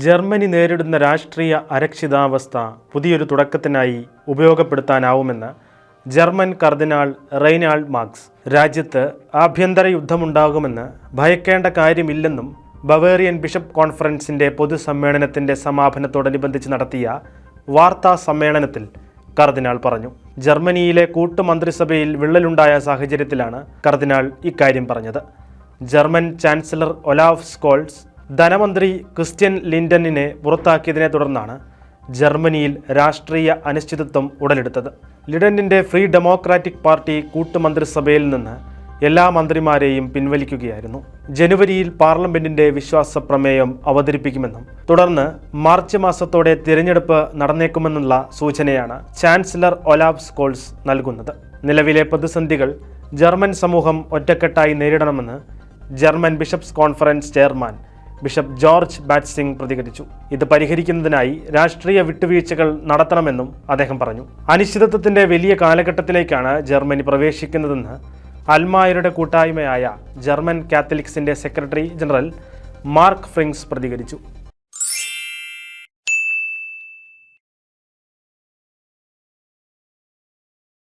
Germany നേരിടുന്ന രാഷ്ട്രീയ അരക്ഷിതാവസ്ഥ പുതിയൊരു തുടക്കത്തിനായി ഉപയോഗപ്പെടുത്താനാവുമെന്ന് ജർമ്മൻ കർദിനാൾ റെയ്നാൾഡ് മാർക്സ്. രാജ്യത്ത് ആഭ്യന്തര യുദ്ധമുണ്ടാകുമെന്ന് ഭയക്കേണ്ട കാര്യമില്ലെന്നും ബവേറിയൻ ബിഷപ്പ് കോൺഫറൻസിൻ്റെ പൊതുസമ്മേളനത്തിൻ്റെ സമാപനത്തോടനുബന്ധിച്ച് നടത്തിയ വാർത്താ സമ്മേളനത്തിൽ കർദിനാൾ പറഞ്ഞു. ജർമ്മനിയിലെ കൂട്ടുമന്ത്രിസഭയിൽ വിള്ളലുണ്ടായ സാഹചര്യത്തിലാണ് കർദിനാൾ ഇക്കാര്യം പറഞ്ഞത്. ജർമ്മൻ ചാൻസലർ ഒലാഫ് സ്കോൾസ് ധനമന്ത്രി ക്രിസ്ത്യൻ ലിൻഡനിനെ പുറത്താക്കിയതിനെ തുടർന്നാണ് ജർമ്മനിയിൽ രാഷ്ട്രീയ അനിശ്ചിതത്വം ഉടലെടുത്തത്. ലിഡനിൻ്റെ ഫ്രീ ഡെമോക്രാറ്റിക് പാർട്ടി കൂട്ടുമന്ത്രിസഭയിൽ നിന്ന് എല്ലാ മന്ത്രിമാരെയും പിൻവലിക്കുകയായിരുന്നു. ജനുവരിയിൽ പാർലമെന്റിന്റെ വിശ്വാസ പ്രമേയം അവതരിപ്പിക്കുമെന്നും തുടർന്ന് മാർച്ച് മാസത്തോടെ തിരഞ്ഞെടുപ്പ് നടന്നേക്കുമെന്നുള്ള സൂചനയാണ് ചാൻസലർ ഒലാഫ് സ്കോൾസ് നൽകുന്നത്. നിലവിലെ പ്രതിസന്ധികൾ ജർമ്മൻ സമൂഹം ഒറ്റക്കെട്ടായി നേരിടണമെന്ന് German bishops conference chairman bishop George Batzing പ്രതികരിച്ചു. ഇത് പരിഹരിക്കുന്നതിനായി രാഷ്ട്രീയ വിട്ടുവീഴ്ചകൾ നടത്തണമെന്നും അദ്ദേഹം പറഞ്ഞു. അനിശ്ചിതത്വത്തിന്റെ വലിയ കാലഘട്ടത്തിലേക്കാണ് ജർമ്മനി പ്രവേശിക്കുന്നതെന്ന് അൽമായരുടെ കൂട്ടായ്മയായ ജർമ്മൻ കാത്തലിക്സിന്റെ സെക്രട്ടറി ജനറൽ മാർക്ക് ഫ്രിങ്സ് പ്രതികരിച്ചു.